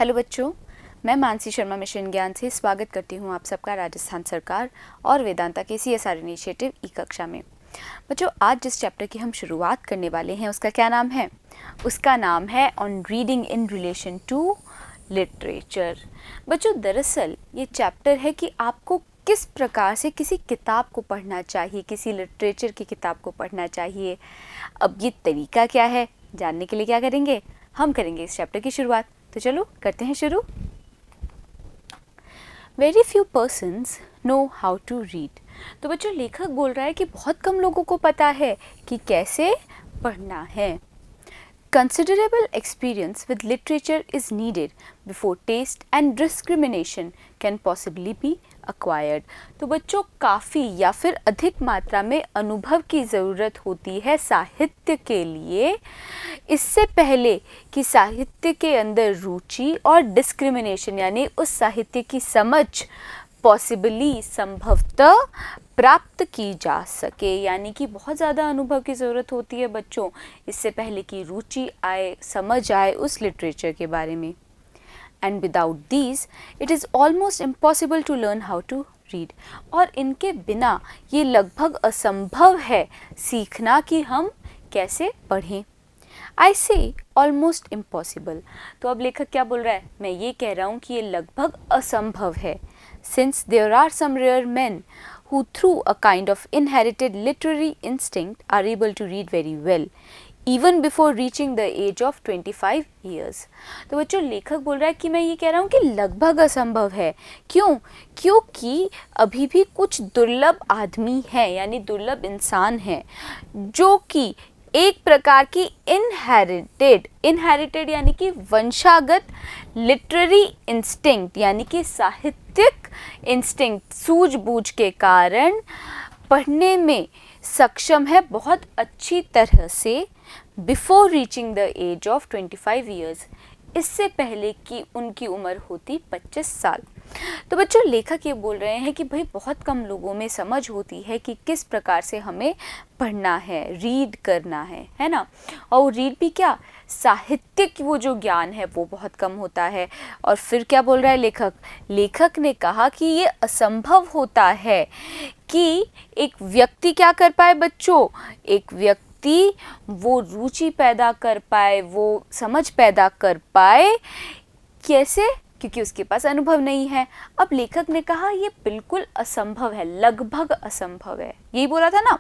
Hello बच्चों, मैं Mansi Sharma mission ज्ञान से स्वागत करती हूँ आप सबका राजस्थान सरकार और वेदांता के CSR इनिशिएटिव ई कक्षा में। बच्चों, आज जिस चैप्टर की हम शुरुआत करने वाले हैं उसका क्या नाम है? उसका नाम है on reading in relation to literature. बच्चों, दरअसल ये चैप्टर है कि आपको किस प्रकार से किसी किताब को पढ़ना चाहिए, किसी लिटरेचर की किताब को पढ़ना चाहिए। अब ये तरीका क्या है जानने के लिए क्या करेंगे, हम करेंगे इस चैप्टर की शुरुआत। तो चलो करते हैं शुरू। Very few persons know how to read. तो बच्चों, लेखक बोल रहा है कि बहुत कम लोगों को पता है कि कैसे पढ़ना है। Considerable experience with literature is needed before taste and discrimination can possibly be acquired। तो बच्चों, काफ़ी या फिर अधिक मात्रा में अनुभव की ज़रूरत होती है साहित्य के लिए, इससे पहले कि साहित्य के अंदर रुचि और डिस्क्रिमिनेशन यानी उस साहित्य की समझ पॉसिबली संभवतः प्राप्त की जा सके। यानी कि बहुत ज़्यादा अनुभव की ज़रूरत होती है बच्चों, इससे पहले कि रुचि आए, समझ आए उस लिटरेचर के बारे में। And without these it is almost impossible to learn how to read. और इनके बिना ये लगभग असंभव है सीखना कि हम कैसे पढ़ें। आई से ऑलमोस्ट इम्पॉसिबल। तो अब लेखक क्या बोल रहा है? मैं ये कह रहा हूँ कि ये लगभग असंभव है। Since there are some rare men who through a kind of inherited literary instinct are able to read very well even before reaching the age of 25 years। तो बच्चों, लेखक बोल रहा है कि मैं ये कह रहा हूँ कि लगभग असंभव है। क्यों? क्योंकि अभी भी कुछ दुर्लभ आदमी हैं यानी दुर्लभ इंसान हैं जो कि एक प्रकार की इनहेरिटेड यानी कि वंशागत लिटरेरी इंस्टिंक्ट यानी कि साहित्यिक इंस्टिंक्ट सूझबूझ के कारण पढ़ने में सक्षम है बहुत अच्छी तरह से before reaching the age of 25 years, इससे पहले कि उनकी उम्र होती 25 साल। तो बच्चों, लेखक ये बोल रहे हैं कि भाई बहुत कम लोगों में समझ होती है कि किस प्रकार से हमें पढ़ना है, रीड करना है ना। और रीड भी क्या, साहित्यिक वो जो ज्ञान है वो बहुत कम होता है। और फिर क्या बोल रहा है लेखक? लेखक ने कहा कि ये असंभव होता है कि एक व्यक्ति क्या कर पाए बच्चों, एक व्यक्ति वो रुचि पैदा कर पाए, वो समझ पैदा कर पाए। कैसे? क्योंकि उसके पास अनुभव नहीं है। अब लेखक ने कहा ये बिल्कुल असंभव है, लगभग असंभव है, यही बोला था ना।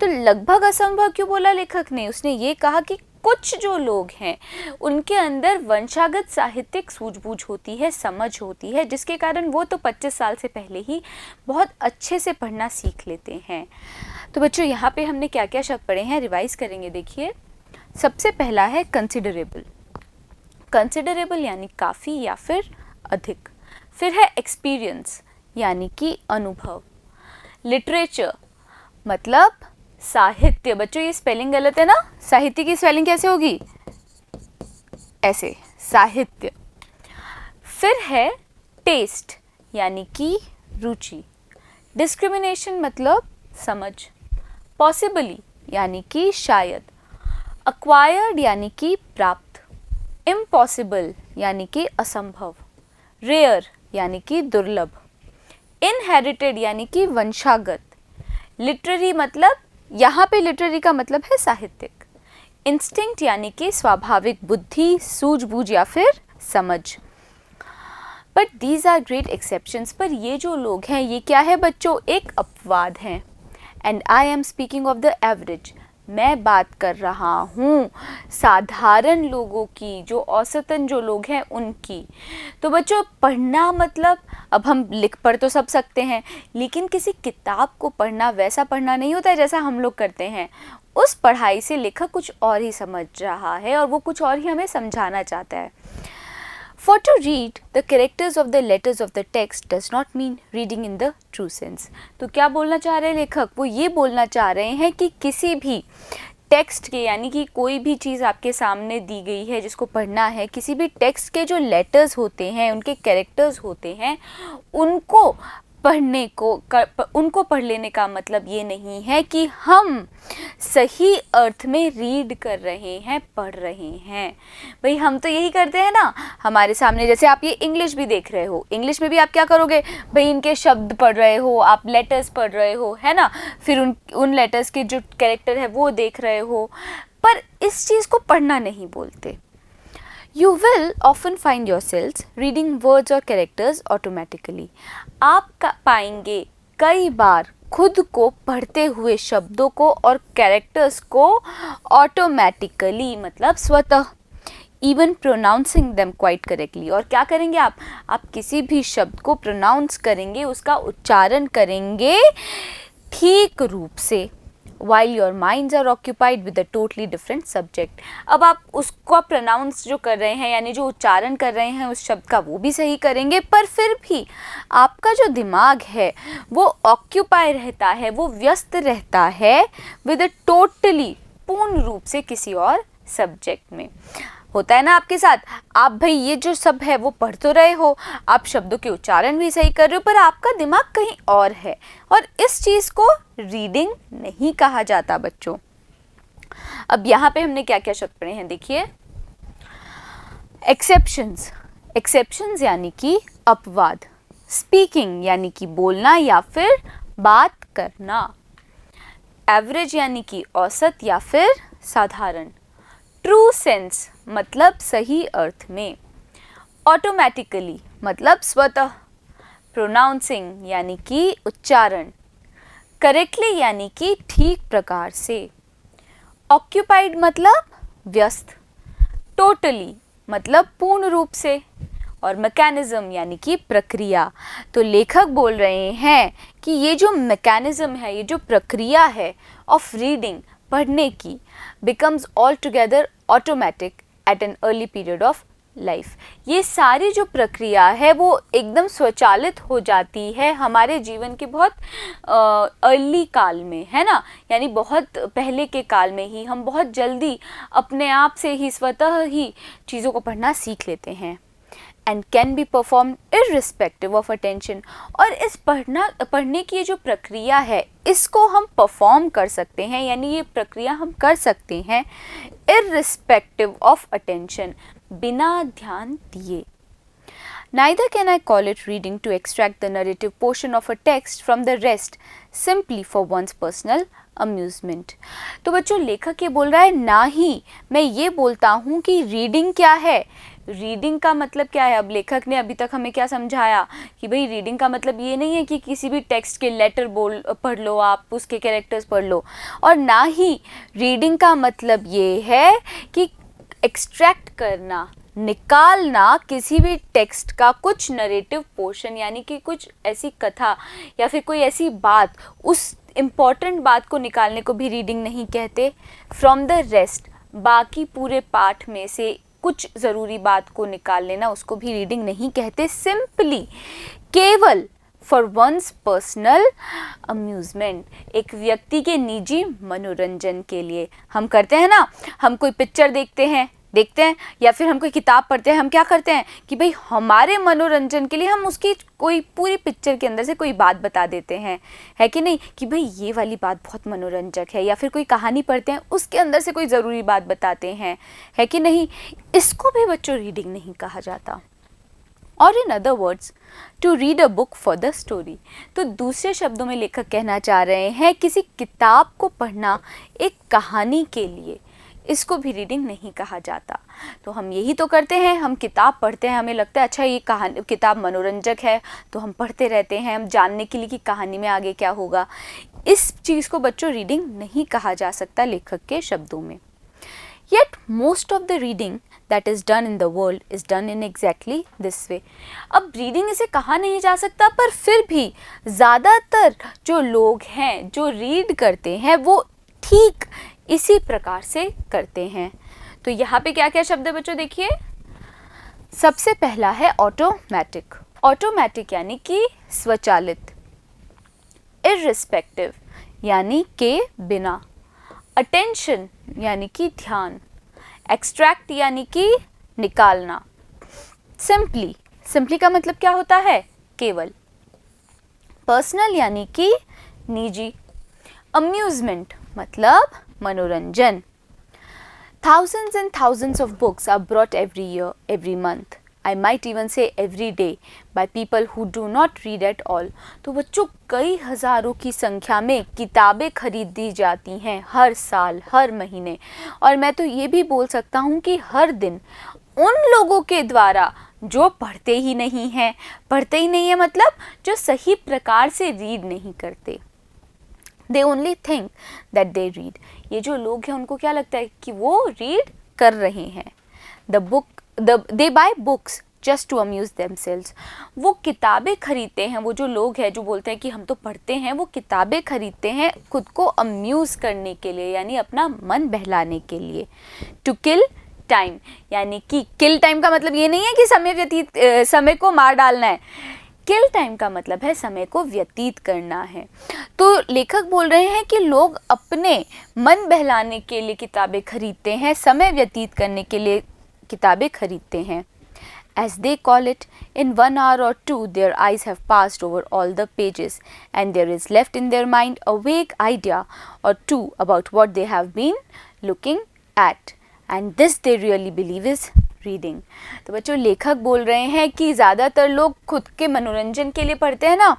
तो लगभग असंभव क्यों बोला लेखक ने? उसने ये कहा कि कुछ जो लोग हैं उनके अंदर वंशागत साहित्यिक सूझबूझ होती है, समझ होती है, जिसके कारण वो तो 25 साल से पहले ही बहुत अच्छे से पढ़ना सीख लेते हैं। तो बच्चों, यहाँ पे हमने क्या क्या शब्द पढ़े हैं, रिवाइज करेंगे। देखिए, सबसे पहला है कंसिडरेबल। कंसिडरेबल यानी काफ़ी या फिर अधिक। फिर है एक्सपीरियंस यानी कि अनुभव। लिटरेचर मतलब साहित्य। बच्चों, ये स्पेलिंग गलत है ना, साहित्य की स्पेलिंग कैसे होगी? ऐसे, साहित्य। फिर है टेस्ट यानी कि रुचि। डिस्क्रिमिनेशन मतलब समझ। पॉसिबली यानी कि शायद। अक्वायर्ड यानी कि प्राप्त। इम्पॉसिबल यानी कि असंभव। रेयर यानी कि दुर्लभ। इनहेरिटेड यानी कि वंशागत। लिटरेरी मतलब, यहाँ पे लिटरेरी का मतलब है साहित्यिक। इंस्टिंक्ट यानी कि स्वाभाविक बुद्धि, सूझबूझ या फिर समझ। But these are great exceptions. पर ये जो लोग हैं ये क्या है बच्चों? एक अपवाद हैं। And I am speaking of the average. मैं बात कर रहा हूँ साधारण लोगों की, जो औसतन जो लोग हैं उनकी। तो बच्चों, पढ़ना मतलब, अब हम लिख पढ़ तो सब सकते हैं, लेकिन किसी किताब को पढ़ना वैसा पढ़ना नहीं होता है जैसा हम लोग करते हैं। उस पढ़ाई से लेखक कुछ और ही समझ रहा है और वो कुछ और ही हमें समझाना चाहता है। For to read the characters of the letters of the text does not mean reading in the true sense। तो क्या बोलना चाह रहे हैं लेखक? वो ये बोलना चाह रहे हैं कि किसी भी टेक्स्ट के, यानी कि कोई भी चीज़ आपके सामने दी गई है जिसको पढ़ना है, किसी भी टेक्स्ट के जो लेटर्स होते हैं, उनके कैरेक्टर्स होते हैं, उनको उनको पढ़ लेने का मतलब ये नहीं है कि हम सही अर्थ में रीड कर रहे हैं, पढ़ रहे हैं। भाई हम तो यही करते हैं ना, हमारे सामने जैसे आप ये इंग्लिश भी देख रहे हो, इंग्लिश में भी आप क्या करोगे भाई, इनके शब्द पढ़ रहे हो, आप लेटर्स पढ़ रहे हो, है ना, फिर उन लेटर्स के जो कैरेक्टर है वो देख रहे हो, पर इस चीज़ को पढ़ना नहीं बोलते। You will often find yourselves reading words or characters automatically. आप पाएंगे कई बार खुद को पढ़ते हुए शब्दों को और कैरेक्टर्स को ऑटोमेटिकली, मतलब स्वतः, even pronouncing them quite correctly. और क्या करेंगे आप किसी भी शब्द को प्रोनाउंस करेंगे, उसका उच्चारण करेंगे ठीक रूप से, while your minds are occupied with a totally different subject। अब आप उसको प्रोनाउंस जो कर रहे हैं, यानी जो उच्चारण कर रहे हैं उस शब्द का, वो भी सही करेंगे, पर फिर भी आपका जो दिमाग है वो ऑक्यूपाई रहता है, वो व्यस्त रहता है विद अ टोटली, पूर्ण रूप से किसी और सब्जेक्ट में। होता है ना आपके साथ, आप भाई ये जो सब है वो पढ़ तो रहे हो, आप शब्दों के उच्चारण भी सही कर रहे हो, पर आपका दिमाग कहीं और है, और इस चीज़ को रीडिंग नहीं कहा जाता बच्चों। अब यहाँ पे हमने क्या क्या शब्द पढ़े हैं देखिए। एक्सेप्शंस यानी कि अपवाद, स्पीकिंग यानी कि बोलना या फिर बात करना, एवरेज यानी कि औसत या फिर साधारण, ट्रू सेंस मतलब सही अर्थ में, ऑटोमेटिकली मतलब स्वतः, प्रोनाउंसिंग यानी कि उच्चारण, करेक्टली यानी कि ठीक प्रकार से, ऑक्यूपाइड मतलब व्यस्त, टोटली मतलब पूर्ण रूप से, और मैकेनिज्म यानी कि प्रक्रिया। तो लेखक बोल रहे हैं कि ये जो मैकेनिज्म है, ये जो प्रक्रिया है ऑफ रीडिंग, पढ़ने की, becomes altogether automatic at an early period of life। ये सारी जो प्रक्रिया है वो एकदम स्वचालित हो जाती है हमारे जीवन के बहुत अर्ली काल में, है ना, यानी बहुत पहले के काल में ही हम बहुत जल्दी अपने आप से ही स्वतः ही चीज़ों को पढ़ना सीख लेते हैं। And can be perform irrespective of attention. और इस पढ़ने की ये जो प्रक्रिया है इसको हम परफॉर्म कर सकते हैं, यानी ये प्रक्रिया हम कर सकते हैं इर्रिस्पेक्टिव ऑफ अटेंशन, बिना ध्यान दिए। Neither can I call it reading to extract the narrative portion of a text from the rest simply for one's personal amusement। तो बच्चों लेखक ये बोल रहा है, ना ही मैं ये बोलता हूँ कि रीडिंग क्या है, रीडिंग का मतलब क्या है। अब लेखक ने अभी तक हमें क्या समझाया कि भाई रीडिंग का मतलब ये नहीं है कि किसी भी टेक्स्ट के लेटर पढ़ लो, आप उसके कैरेक्टर्स पढ़ लो, और ना ही रीडिंग का मतलब ये है कि एक्सट्रैक्ट करना, निकालना किसी भी टेक्स्ट का कुछ नरेटिव पोर्शन, यानी कि कुछ ऐसी कथा या फिर कोई ऐसी बात, उस इम्पॉर्टेंट बात को निकालने को भी रीडिंग नहीं कहते। फ्रॉम द रेस्ट, बाकी पूरे पाठ में से कुछ ज़रूरी बात को निकाल लेना, उसको भी रीडिंग नहीं कहते। सिंपली, केवल फॉर वंस पर्सनल अम्यूज़मेंट, एक व्यक्ति के निजी मनोरंजन के लिए हम करते हैं ना, हम कोई पिक्चर देखते हैं या फिर हम कोई किताब पढ़ते हैं, हम क्या करते हैं कि भाई हमारे मनोरंजन के लिए हम उसकी कोई पूरी पिक्चर के अंदर से कोई बात बता देते हैं, है कि नहीं, कि भाई ये वाली बात बहुत मनोरंजक है, या फिर कोई कहानी पढ़ते हैं उसके अंदर से कोई ज़रूरी बात बताते हैं, है कि नहीं। इसको भी बच्चों रीडिंग नहीं कहा जाता। और in other words, to read a book for the story. तो दूसरे शब्दों में लेखक कहना चाह रहे हैं किसी किताब को पढ़ना एक कहानी के लिए, इसको भी रीडिंग नहीं कहा जाता। तो हम यही तो करते हैं, हम किताब पढ़ते हैं, हमें लगता है अच्छा ये किताब मनोरंजक है तो हम पढ़ते रहते हैं, हम जानने के लिए कि कहानी में आगे क्या होगा। इस चीज़ को बच्चों रीडिंग नहीं कहा जा सकता लेखक के शब्दों में। Yet most of the reading that is done in the world is done in exactly this way। अब रीडिंग इसे कहा नहीं जा सकता, पर फिर भी ज़्यादातर जो लोग हैं जो रीड करते हैं वो ठीक इसी प्रकार से करते हैं। तो यहाँ पे क्या क्या शब्द है बच्चों देखिए। सबसे पहला है ऑटोमेटिक। ऑटोमेटिक यानी कि स्वचालित, इर्रिस्पेक्टिव यानी के बिना, अटेंशन यानी कि ध्यान, एक्सट्रैक्ट यानी कि निकालना, सिंपली, सिंपली का मतलब क्या होता है, केवल, पर्सनल यानी कि निजी। अम्यूजमेंट मतलब मनोरंजन। Thousands and thousands of books are brought every year, every month. I might even say every day by people who do not read at all. तो बच्चों कई हज़ारों की संख्या में किताबें खरीदी जाती हैं हर साल, हर महीने, और मैं तो ये भी बोल सकता हूँ कि हर दिन उन लोगों के द्वारा जो पढ़ते ही नहीं हैं। पढ़ते ही नहीं है मतलब जो सही प्रकार से रीड नहीं करते। They only think that they read. ये जो लोग हैं उनको क्या लगता है कि वो रीड कर रहे हैं। They buy books just to amuse themselves. वो किताबें खरीदते हैं, वो जो लोग हैं जो बोलते हैं कि हम तो पढ़ते हैं, वो किताबें खरीदते हैं खुद को अम्यूज़ करने के लिए, यानी अपना मन बहलाने के लिए। To kill time, यानी कि किल टाइम का मतलब ये नहीं है कि समय को मार डालना है। किल टाइम का मतलब है समय को व्यतीत करना है। तो लेखक बोल रहे हैं कि लोग अपने मन बहलाने के लिए किताबें खरीदते हैं, समय व्यतीत करने के लिए किताबें खरीदते हैं। As they call it, in 1 hour or 2 their eyes have passed over all the pages and there is left in their mind a vague idea or two about what they have been looking at, and this they really believe is reading. तो बच्चों लेखक बोल रहे हैं कि ज़्यादातर लोग खुद के मनोरंजन के लिए पढ़ते हैं ना,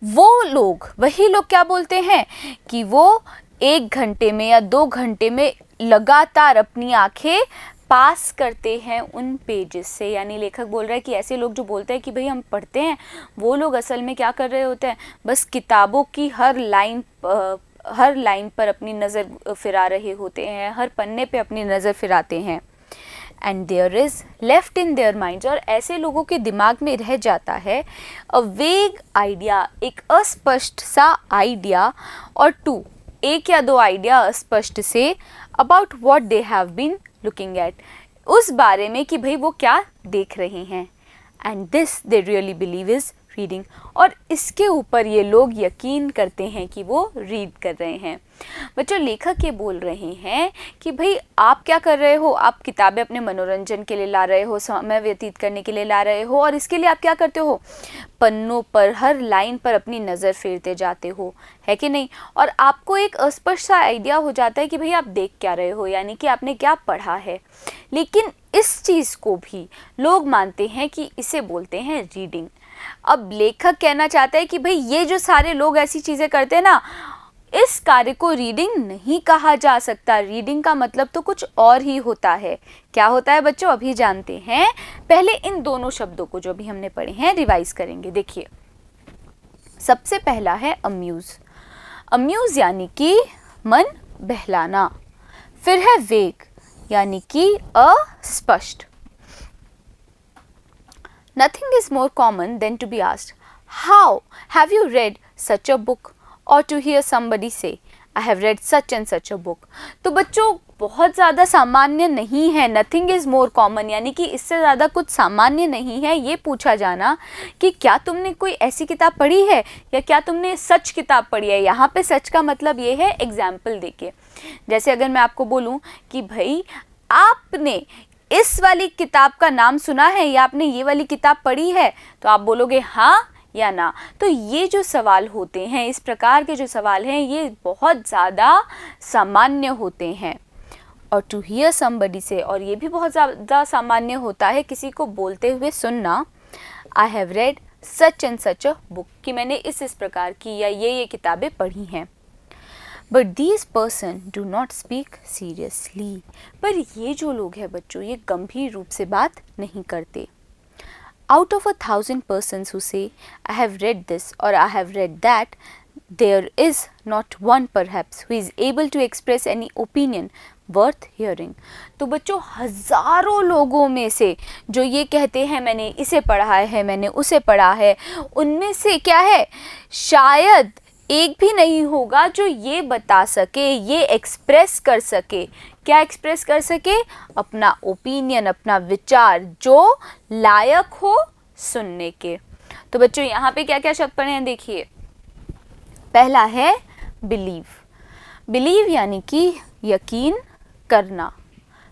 वही लोग क्या बोलते हैं कि वो 1 घंटे में या 2 घंटे में लगातार अपनी आंखें पास करते हैं उन पेजेस से। यानी लेखक बोल रहा है कि ऐसे लोग जो बोलते हैं कि भाई हम पढ़ते हैं, वो लोग असल में क्या कर रहे होते हैं, बस किताबों की हर लाइन पर अपनी नज़र फिरा रहे होते हैं, हर पन्ने पे अपनी नज़र फिराते हैं। And there is left in their minds, और ऐसे लोगों के दिमाग में रह जाता है अ वेग आइडिया, एक अस्पष्ट सा आइडिया, और 2 1 या 2 आइडिया अस्पष्ट से about what they have been looking at, उस बारे में कि भाई वो क्या देख रहे हैं। And this they really believe is reading, और इसके ऊपर ये लोग यकीन करते हैं कि वो रीड कर रहे हैं। बच्चों लेखक ये बोल रहे हैं कि भाई आप क्या कर रहे हो, आप किताबें अपने मनोरंजन के लिए ला रहे हो, समय व्यतीत करने के लिए ला रहे हो, और इसके लिए आप क्या करते हो, पन्नों पर हर लाइन पर अपनी नज़र फेरते जाते हो, है कि नहीं, और आपको एक अस्पष्ट सा आइडिया हो जाता है कि भाई आप देख क्या रहे हो, यानी कि आपने क्या पढ़ा है। लेकिन इस चीज़ को भी लोग मानते हैं कि इसे बोलते हैं रीडिंग। अब लेखक कहना चाहता है कि भाई ये जो सारे लोग ऐसी चीज़ें करते हैं ना, इस कार्य को रीडिंग नहीं कहा जा सकता। रीडिंग का मतलब तो कुछ और ही होता है। क्या होता है बच्चों, अभी जानते हैं। पहले इन दोनों शब्दों को जो भी हमने पढ़े हैं रिवाइज करेंगे। देखिए, सबसे पहला है अम्यूज़। अम्यूज़ यानी कि मन बहलाना। फिर है वेग यानी कि अस्पष्ट। Nothing is more common than to be asked, how have you read such a book, or to hear somebody say, I have read such and such a book. तो बच्चों बहुत ज़्यादा सामान्य नहीं है, nothing is more common यानी कि इससे ज़्यादा कुछ सामान्य नहीं है ये पूछा जाना कि क्या तुमने कोई ऐसी किताब पढ़ी है, या क्या तुमने सच किताब पढ़ी है। यहाँ पे सच का मतलब ये है एग्जाम्पल देके। जैसे अगर मैं आपको बोलूँ कि भाई आपने इस वाली किताब का नाम सुना है या आपने ये वाली किताब पढ़ी है, तो आप बोलोगे हाँ या ना। तो ये जो सवाल होते हैं, इस प्रकार के जो सवाल हैं, ये बहुत ज़्यादा सामान्य होते हैं। और टू हियर समबडी से, और ये भी बहुत ज़्यादा सामान्य होता है किसी को बोलते हुए सुनना, I have read such and such a book, कि मैंने इस प्रकार की या ये किताबें पढ़ी हैं। But these person do not speak seriously, पर ये जो लोग हैं बच्चों, ये गंभीर रूप से बात नहीं करते। Out of 1,000 persons who say I have read this or I have read that, there is not one perhaps who is able to express any opinion worth hearing. तो बच्चों हज़ारों लोगों में से जो ये कहते हैं मैंने इसे पढ़ा है, मैंने उसे पढ़ा है, उनमें से क्या है, शायद एक भी नहीं होगा जो ये बता सके, ये एक्सप्रेस कर सके। क्या एक्सप्रेस कर सके, अपना ओपिनियन, अपना विचार जो लायक हो सुनने के। तो बच्चों यहाँ पे क्या क्या शब्द पढ़े हैं देखिए। पहला है बिलीव। बिलीव यानी कि यकीन करना।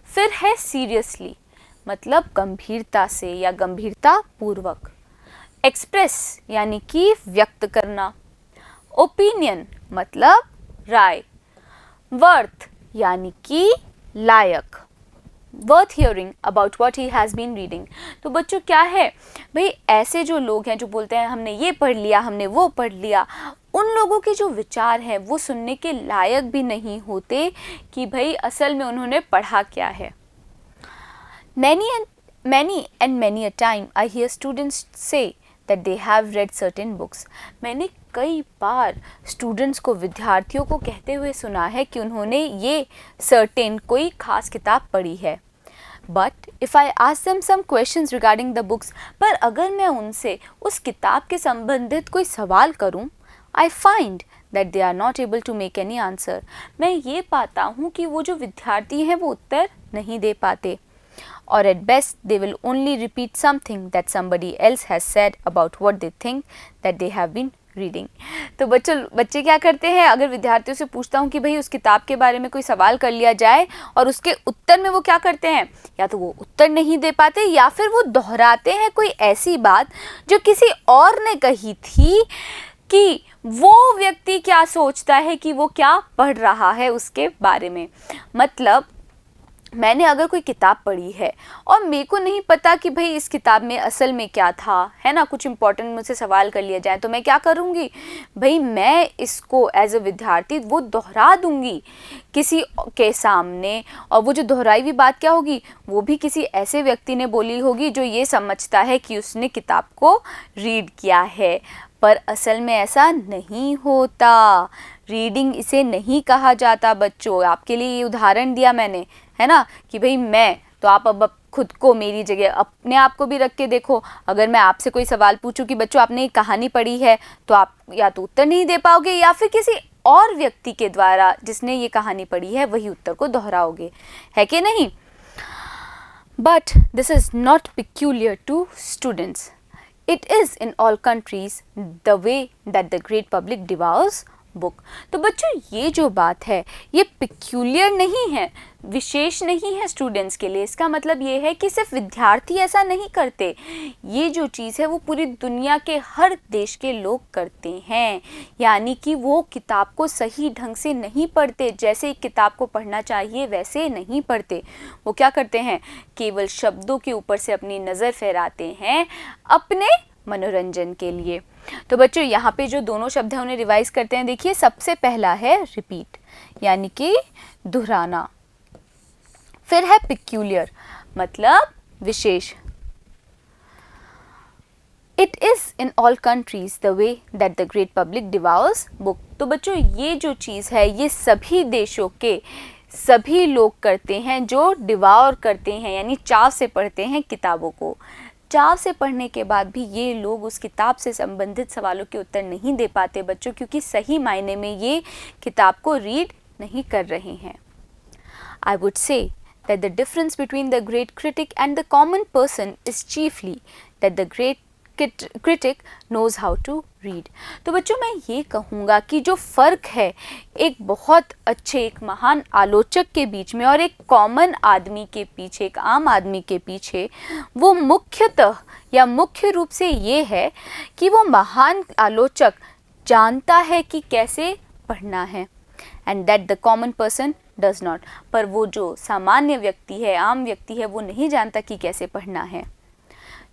फिर है सीरियसली, मतलब गंभीरता से या गंभीरता पूर्वक। एक्सप्रेस यानी कि व्यक्त करना, ओपिनियन मतलब राय, वर्थ यानी कि लायक, worth hearing about what he has been reading. तो बच्चों क्या है भाई, ऐसे जो लोग हैं जो बोलते हैं हमने ये पढ़ लिया, हमने वो पढ़ लिया, उन लोगों के जो विचार हैं वो सुनने के लायक भी नहीं होते कि भाई असल में उन्होंने पढ़ा क्या है। Many and many a time I hear students say that they have read certain books. मैंने कई बार स्टूडेंट्स को, विद्यार्थियों को कहते हुए सुना है कि उन्होंने ये certain कोई खास किताब पढ़ी है। But if I ask them some questions regarding the books, पर अगर मैं उनसे उस किताब के संबंधित कोई सवाल करूं, I find that they are not able to make any answer. मैं ये पाता हूँ कि वो जो विद्यार्थी हैं वो उत्तर नहीं दे पाते, or at best they will only repeat something that somebody else has said about what they think that they have been reading. तो बच्चे क्या करते हैं, अगर विद्यार्थियों से पूछता हूँ कि भाई उस किताब के बारे में कोई सवाल कर लिया जाए और उसके उत्तर में वो क्या करते हैं, या तो वो उत्तर नहीं दे पाते या फिर वो दोहराते हैं कोई ऐसी बात जो किसी और ने कही थी कि वो व्यक्ति क्या सोचता है कि वो क्या पढ़ रहा है उसके बारे में। मतलब मैंने अगर कोई किताब पढ़ी है और मेरे को नहीं पता कि भाई इस किताब में असल में क्या था, है ना, कुछ इम्पोर्टेंट मुझसे सवाल कर लिया जाए तो मैं क्या करूँगी भाई, मैं इसको एज अ विद्यार्थी वो दोहरा दूँगी किसी के सामने, और वो जो दोहराई हुई बात क्या होगी, वो भी किसी ऐसे व्यक्ति ने बोली होगी जो ये समझता है कि उसने किताब को रीड किया है, पर असल में ऐसा नहीं होता। रीडिंग इसे नहीं कहा जाता बच्चों। आपके लिए ये उदाहरण दिया मैंने, है ना, कि भाई मैं तो आप अब खुद को मेरी जगह अपने आप को भी रख के देखो। अगर मैं आपसे कोई सवाल पूछूं कि बच्चों आपने एक कहानी पढ़ी है, तो आप या तो उत्तर नहीं दे पाओगे या फिर किसी और व्यक्ति के द्वारा जिसने ये कहानी पढ़ी है वही उत्तर को दोहराओगे, है कि नहीं। But this is not peculiar to students. It is in all countries the way that the great public devours book. तो बच्चों ये जो बात है ये peculiar नहीं है, विशेष नहीं है स्टूडेंट्स के लिए। इसका मतलब ये है कि सिर्फ विद्यार्थी ऐसा नहीं करते, ये जो चीज़ है वो पूरी दुनिया के हर देश के लोग करते हैं। यानी कि वो किताब को सही ढंग से नहीं पढ़ते, जैसे एक किताब को पढ़ना चाहिए वैसे नहीं पढ़ते। वो क्या करते हैं, केवल शब्दों के ऊपर से अपनी नज़र फेराते हैं अपने मनोरंजन के लिए। तो बच्चों यहाँ पे जो दोनों शब्द हैं उन्हें रिवाइज करते हैं। देखिए, सबसे पहला है रिपीट यानी कि दोहराना, फिर है पिक्यूलियर मतलब विशेष। It is in all countries the way that the great public devours book. तो बच्चों ये जो चीज़ है ये सभी देशों के सभी लोग करते हैं जो डिवाउर करते हैं, यानी चाव से पढ़ते हैं किताबों को। चाव से पढ़ने के बाद भी ये लोग उस किताब से संबंधित सवालों के उत्तर नहीं दे पाते बच्चों, क्योंकि सही मायने में ये किताब को रीड नहीं कर रहे हैं। I would say that the difference between the great critic and the common person is chiefly that the great critic knows how to read. तो बच्चों मैं ये कहूँगा कि जो फ़र्क है एक बहुत अच्छे, एक महान आलोचक के बीच में और एक कॉमन आदमी के पीछे, एक आम आदमी के पीछे, वो मुख्यतः या मुख्य रूप से ये है कि वो महान आलोचक जानता है कि कैसे पढ़ना है, and that the common person does not. पर वो जो सामान्य व्यक्ति है, आम व्यक्ति है, वो नहीं जानता कि कैसे पढ़ना है।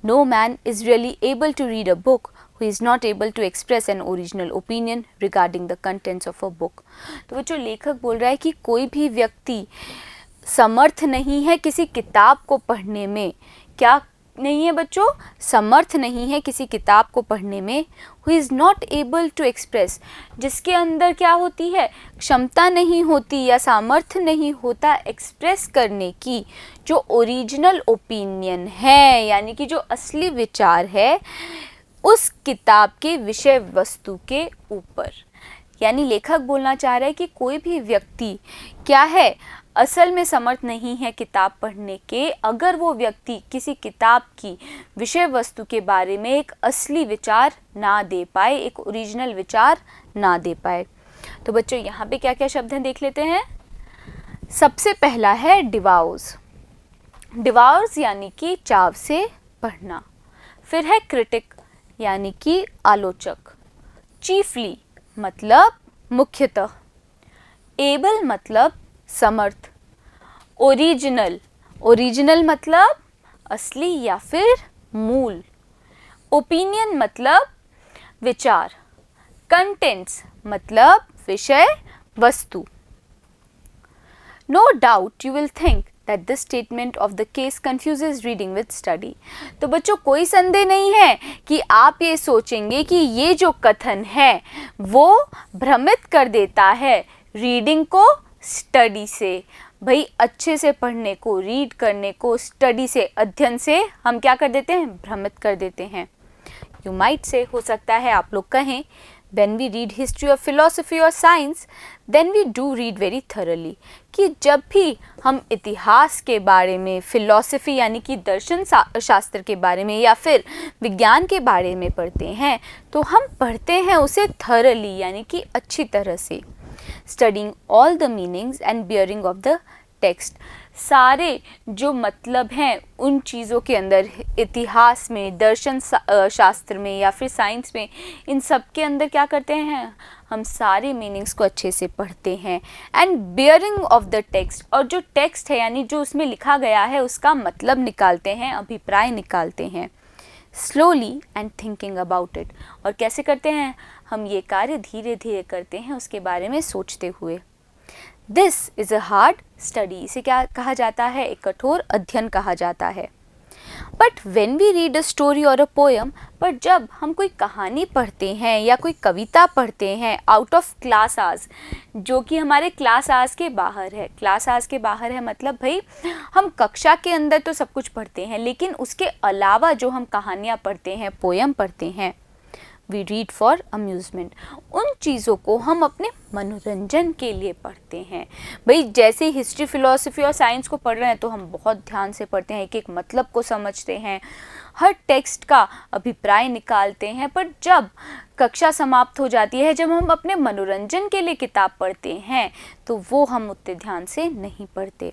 No man is really able to read a book who is not able to express an original opinion regarding the contents of a book. तो जो लेखक बोल रहा है कि कोई भी व्यक्ति समर्थ नहीं है किसी किताब को पढ़ने में, क्या नहीं है बच्चों, समर्थ नहीं है किसी किताब को पढ़ने में, who is not able to express, जिसके अंदर क्या होती है, क्षमता नहीं होती या सामर्थ्य नहीं होता एक्सप्रेस करने की जो ओरिजिनल ओपिनियन है, यानी कि जो असली विचार है उस किताब के विषय वस्तु के ऊपर। यानी लेखक बोलना चाह रहा है कि कोई भी व्यक्ति क्या है, असल में समर्थ नहीं है किताब पढ़ने के, अगर वो व्यक्ति किसी किताब की विषय वस्तु के बारे में एक असली विचार ना दे पाए, एक ओरिजिनल विचार ना दे पाए। तो बच्चों यहाँ पे क्या क्या शब्द हैं देख लेते हैं। सबसे पहला है डिवाउर्स। डिवाउर्स यानी कि चाव से पढ़ना। फिर है क्रिटिक, यानी कि आलोचक, चीफली मतलब मुख्यतः, एबल मतलब समर्थ, ओरिजिनल, ओरिजिनल मतलब असली या फिर मूल, ओपिनियन मतलब विचार, कंटेंट्स मतलब विषय वस्तु। No doubt you will think that this statement of the case confuses reading with study। तो बच्चों कोई संदेह नहीं है कि आप ये सोचेंगे कि ये जो कथन है वो भ्रमित कर देता है रीडिंग को स्टडी से। भाई अच्छे से पढ़ने को, रीड करने को, स्टडी से, अध्ययन से हम क्या कर देते हैं, भ्रमित कर देते हैं। यू माइट से, हो सकता है आप लोग कहें, when we read history or philosophy or science then we do read very thoroughly, कि जब भी हम इतिहास के बारे में, फिलॉसफी यानी कि दर्शन शास्त्र के बारे में या फिर विज्ञान के बारे में पढ़ते हैं तो हम पढ़ते हैं उसे thoroughly यानी कि अच्छी तरह से। studying all the meanings and bearing of the text, सारे जो मतलब हैं उन चीज़ों के अंदर, इतिहास में, दर्शन शास्त्र में या फिर साइंस में, इन सब के अंदर क्या करते हैं, हम सारे मीनिंग्स को अच्छे से पढ़ते हैं। And bearing of the text, और जो टेक्स्ट है यानी जो उसमें लिखा गया है उसका मतलब निकालते हैं, अभिप्राय निकालते हैं। Slowly and thinking about it, और कैसे करते हैं, हम ये कार्य धीरे धीरे करते हैं उसके बारे में सोचते हुए। This is a hard study, इसे क्या कहा जाता है, एक कठोर अध्ययन कहा जाता है। But when we read a story और अ पोएम, पर जब हम कोई कहानी पढ़ते हैं या कोई कविता पढ़ते हैं आउट ऑफ क्लास आवर्स, जो कि हमारे क्लास आवर्स के बाहर है, क्लास आवर्स के बाहर है मतलब भाई हम कक्षा के अंदर तो सब कुछ पढ़ते हैं लेकिन उसके अलावा जो हम कहानियाँ पढ़ते हैं, पोएम पढ़ते हैं, वी रीड फॉर अम्यूज़मेंट, उन चीज़ों को हम अपने मनोरंजन के लिए पढ़ते हैं। भाई जैसे हिस्ट्री, फिलॉसफी और साइंस को पढ़ रहे हैं तो हम बहुत ध्यान से पढ़ते हैं, एक एक मतलब को समझते हैं, हर टेक्स्ट का अभिप्राय निकालते हैं। पर जब कक्षा समाप्त हो जाती है, जब हम अपने मनोरंजन के लिए किताब पढ़ते हैं तो वो हम उतने ध्यान से नहीं पढ़ते।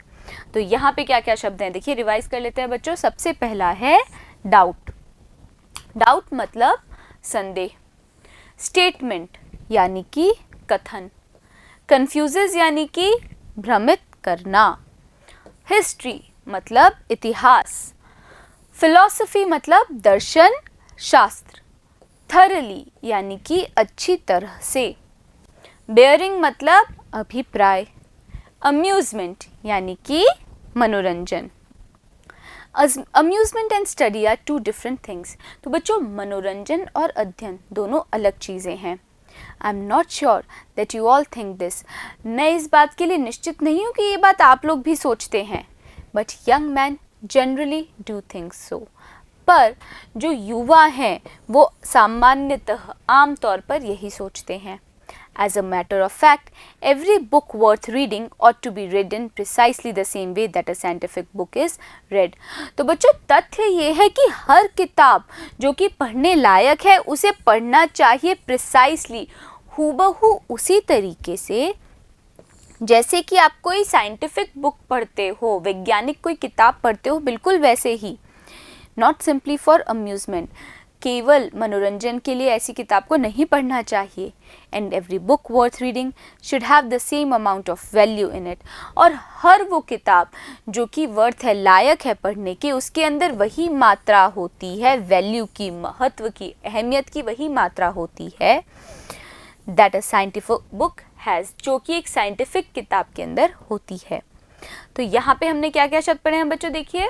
तो यहाँ पे क्या क्या शब्द हैं, देखिए रिवाइज कर लेते हैं बच्चों। सबसे पहला है डाउट, डाउट मतलब संदेह, स्टेटमेंट यानी कि कथन, कंफ्यूजेस यानी कि भ्रमित करना, हिस्ट्री मतलब इतिहास, फिलॉसफी मतलब दर्शन शास्त्र, थरली यानी कि अच्छी तरह से, बेयरिंग मतलब अभिप्राय, अम्यूजमेंट यानी कि मनोरंजन। Amusement and study are two different things. तो बच्चों मनोरंजन और अध्ययन दोनों अलग चीज़ें हैं। I am not sure that you all think this. मैं इस बात के लिए निश्चित नहीं हूँ कि ये बात आप लोग भी सोचते हैं, but young man generally do think so. पर जो युवा हैं वो सामान्यतः आमतौर पर यही सोचते हैं। As a matter of fact, every book worth reading ought to be read in precisely the same way that a scientific book is read। तो बच्चों तथ्य ये है कि हर किताब जो कि पढ़ने लायक है उसे पढ़ना चाहिए प्रिसाइसली, हूबहू उसी तरीके से जैसे कि आप कोई साइंटिफिक बुक पढ़ते हो, वैज्ञानिक कोई किताब पढ़ते हो, बिल्कुल वैसे ही। नॉट सिंपली फॉर अम्यूज़मेंट, केवल मनोरंजन के लिए ऐसी किताब को नहीं पढ़ना चाहिए। And every book worth reading should have the same amount of value in it. और हर वो किताब जो कि वर्थ है, लायक है पढ़ने की, उसके अंदर वही मात्रा होती है वैल्यू की, महत्व की, अहमियत की वही मात्रा होती है that a scientific book has, जो कि एक साइंटिफिक किताब के अंदर होती है। तो यहाँ पे हमने क्या क्या शब्द पढ़े हैं बच्चों, देखिए।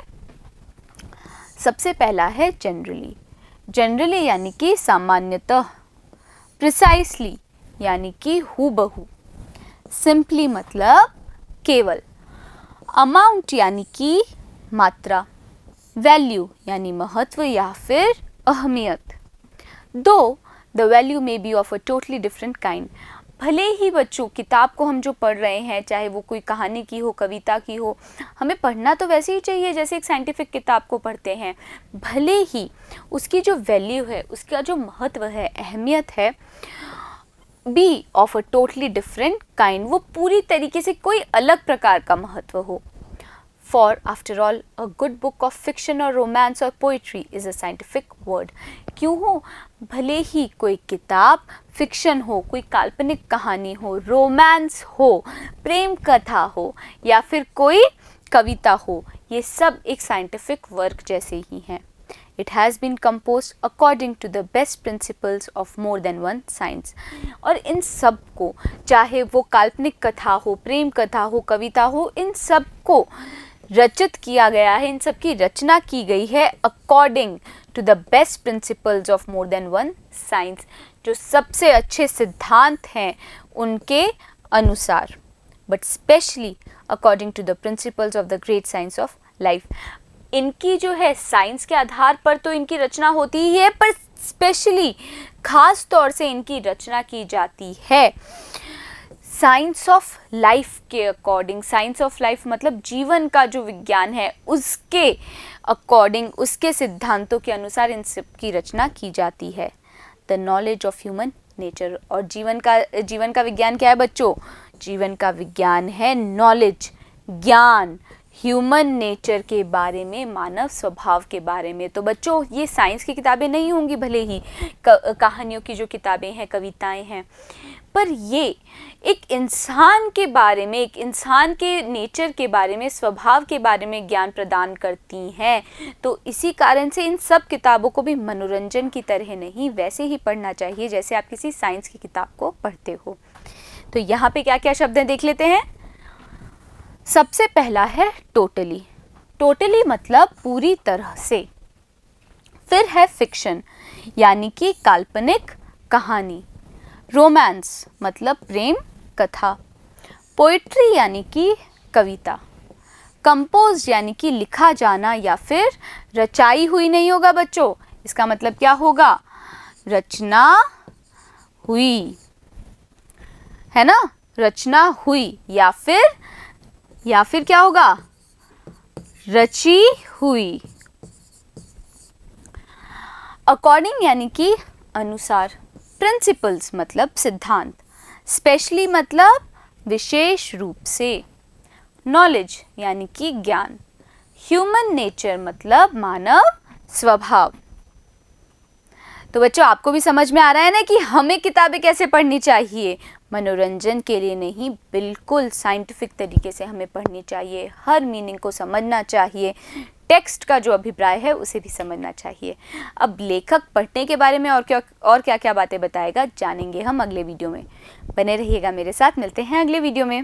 सबसे पहला है जनरली, जनरली यानी कि सामान्यतः, प्रिसाइसली यानी कि हूबहू, सिंपली मतलब केवल, अमाउंट यानी कि मात्रा, वैल्यू यानी महत्व या फिर अहमियत। दो the value may be of a totally different kind. भले ही बच्चों किताब को हम जो पढ़ रहे हैं, चाहे वो कोई कहानी की हो, कविता की हो, हमें पढ़ना तो वैसे ही चाहिए जैसे एक साइंटिफिक किताब को पढ़ते हैं। भले ही उसकी जो वैल्यू है, उसका जो महत्व है, अहमियत है, be of a totally different kind, वो पूरी तरीके से कोई अलग प्रकार का महत्व हो। For after all, a good book of fiction or romance or poetry is a scientific word. क्यों हो? भले ही कोई किताब फिक्शन हो, कोई काल्पनिक कहानी हो, रोमांस हो, प्रेम कथा हो या फिर कोई कविता हो, ये सब एक साइंटिफिक वर्क जैसे ही हैं. It has been composed according to the best principles of more than one science. और इन सब को, चाहे वो काल्पनिक कथा हो, प्रेम कथा हो, कविता हो, इन सब को रचित किया गया है, इन सब की रचना की गई है according to the best principles of more than one science. जो सबसे अच्छे सिद्धांत हैं उनके अनुसार, but specially according to the principles of the great science of life. इनकी जो है साइंस के आधार पर तो इनकी रचना होती ही है, पर स्पेशली खास तौर से इनकी रचना की जाती है साइंस ऑफ लाइफ के अकॉर्डिंग. साइंस ऑफ लाइफ मतलब जीवन का जो विज्ञान है उसके अकॉर्डिंग, उसके सिद्धांतों के अनुसार इन सब की रचना की जाती है. The knowledge of human nature. और जीवन का विज्ञान क्या है बच्चों? जीवन का विज्ञान है नॉलेज, ज्ञान, ह्यूमन नेचर के बारे में, मानव स्वभाव के बारे में. तो बच्चों ये साइंस की किताबें नहीं होंगी, भले ही कहानियों की जो किताबें हैं, कविताएं हैं, पर ये एक इंसान के बारे में, एक इंसान के नेचर के बारे में, स्वभाव के बारे में ज्ञान प्रदान करती हैं. तो इसी कारण से इन सब किताबों को भी मनोरंजन की तरह नहीं, वैसे ही पढ़ना चाहिए जैसे आप किसी साइंस की किताब को पढ़ते हो. तो यहाँ पे क्या क्या शब्द हैं देख लेते हैं. सबसे पहला है टोटली. टोटली मतलब पूरी तरह से. फिर है फिक्शन यानी कि काल्पनिक कहानी. रोमांस मतलब प्रेम कथा. पोइट्री यानी कि कविता. कंपोज यानी कि लिखा जाना या फिर रचाई हुई नहीं होगा बच्चों, इसका मतलब क्या होगा? रचना हुई, है ना, रचना हुई या फिर क्या होगा? रची हुई. अकॉर्डिंग यानी कि अनुसार. प्रिंसिपल्स मतलब सिद्धांत. स्पेशली मतलब विशेष रूप से. नॉलेज यानी कि ज्ञान. ह्यूमन नेचर मतलब मानव स्वभाव. तो बच्चों आपको भी समझ में आ रहा है ना कि हमें किताबें कैसे पढ़नी चाहिए? मनोरंजन के लिए नहीं, बिल्कुल साइंटिफिक तरीके से हमें पढ़नी चाहिए. हर मीनिंग को समझना चाहिए. टेक्स्ट का जो अभिप्राय है उसे भी समझना चाहिए. अब लेखक पढ़ने के बारे में और क्या क्या बातें बताएगा जानेंगे हम अगले वीडियो में. बने रहिएगा मेरे साथ, मिलते हैं अगले वीडियो में.